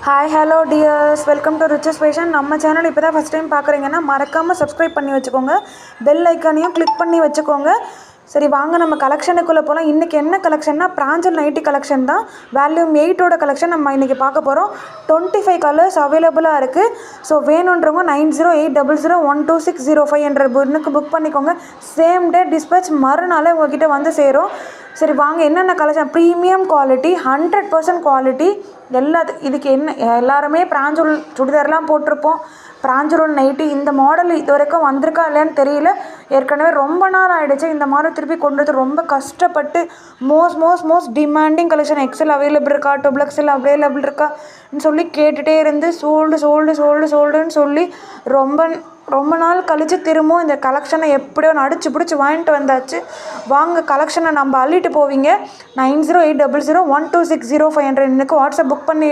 Hi hello dears, welcome to riches fashion. நம்ம channel இப்போ தான் ஃபஸ்ட் டைம் பார்க்குறீங்கன்னா மறக்காமல் சப்ஸ்கிரைப் பண்ணி வச்சுக்கோங்க. பெல் ஐக்கானையும் கிளிக் பண்ணி வச்சுக்கோங்க. சரி, வாங்க நம்ம கலெக்ஷனுக்குள்ளே போகலாம். இன்றைக்கி என்ன கலெக்ஷன்னா பிராஞ்சல் நைட்டி கலெக்ஷன் தான். வால்யூம் 8ஓட கலெக்ஷன் நம்ம இன்றைக்கி பார்க்க போகிறோம். 25 கலர்ஸ் அவைலபிளாக இருக்குது. ஸோ வேணுன்றவங்க 9080126005 என்ற பொண்ணுக்கு புக் பண்ணிக்கோங்க. சேம் டே டிஸ்பேச் மறுநாளே உங்கள்கிட்ட வந்து சேரும். சரி, வாங்க என்னென்ன கலெக்ஷன். Premium quality, 100% quality. இதுக்கு என்ன, எல்லாருமே பிராஞ்சூல் சுடிதார்லாம் போட்டிருப்போம். பிராஞ்சூல் நைட்டி இந்த மாடல் இது வரைக்கும் வந்திருக்கா இல்லையான்னு தெரியல. ஏற்கனவே ரொம்ப நாள் ஆகிடுச்சு. இந்த மாதிரி திருப்பி கொண்டு வந்து ரொம்ப கஷ்டப்பட்டு most demanding collection. XL available இருக்கா, XXL அவைலபிள் இருக்கான்னு சொல்லி கேட்டுகிட்டே இருந்து சோல்டுன்னு சொல்லி ரொம்ப நாள் கழித்து திரும்பவும் இந்த கலெக்ஷனை எப்படியோ அடிச்சு பிடிச்சி வாங்கிட்டு வந்தாச்சு. வாங்க கலெக்ஷனை நம்ம அள்ளிட்டு போவீங்க. 9080126005 என்ற எனக்கு வாட்ஸ்அப் புக் பண்ணி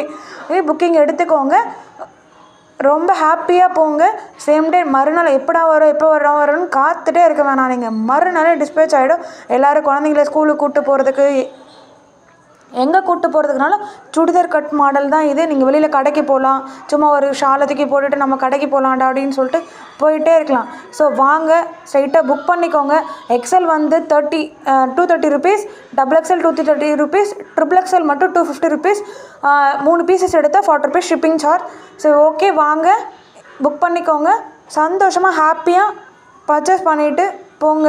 புக்கிங் எடுத்துக்கோங்க. ரொம்ப ஹாப்பியாக போங்க. சேம் டே மறுநாள் எப்போ வரும்னு காத்துட்டே இருக்க வேணாம். நீங்கள் மறுநாளே டிஸ்பேச் ஆகிடும். எல்லோரும் குழந்தைங்கள ஸ்கூலுக்கு கூப்பிட்டு போகிறதுக்கு, எங்கே கூப்பிட்டு போகிறதுக்குனாலும் சுடிதார் கட் மாடல் தான் இது. நீங்கள் வெளியில் கடைக்கு போகலாம், சும்மா ஒரு ஷாலத்துக்கு போட்டுட்டு நம்ம கடைக்கு போகலாம்டா அப்படின்னு சொல்லிட்டு போயிட்டே இருக்கலாம். ஸோ வாங்க ஸ்ட்ரைட்டாக புக் பண்ணிக்கோங்க. எக்ஸல் வந்து 230 ருபீஸ், XXL 230 ருபீஸ், XXL மட்டும் 250 ருபீஸ். 3 பீசஸ் எடுத்தால் 40 rupees shipping charge. So okay, வாங்க புக் பண்ணிக்கோங்க. சந்தோஷமாக ஹாப்பியாக பர்ச்சேஸ் பண்ணிவிட்டு போங்க.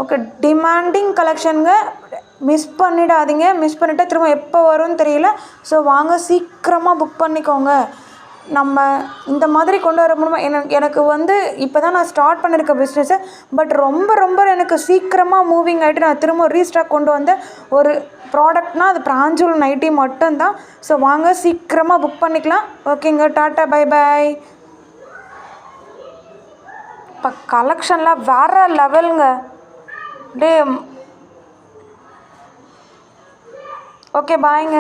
ஓகே, டிமாண்டிங் கலெக்ஷனுங்க. மிஸ் பண்ணிடாதீங்க. மிஸ் பண்ணிவிட்டு திரும்ப எப்போ வரும்னு தெரியல. ஸோ வாங்க சீக்கிரமாக புக் பண்ணிக்கோங்க. நம்ம இந்த மாதிரி கொண்டு வர முடியுமா? எனக்கு வந்து இப்போ தான் நான் ஸ்டார்ட் பண்ணியிருக்க பிஸ்னஸ்ஸு. பட் ரொம்ப எனக்கு சீக்கிரமாக மூவிங் ஆகிட்டு நான் திரும்ப ரீஸ்டாக் கொண்டு வந்த ஒரு ப்ராடக்ட்னால் அது பிராஞ்சூல் நைட்டி மட்டும்தான். ஸோ வாங்க சீக்கிரமாக புக் பண்ணிக்கலாம். ஓகேங்க, டாட்டா, பை பாய். இப்போ கலெக்ஷன்லாம் வேறு லெவலுங்க. ஓகே, பாய்ங்க.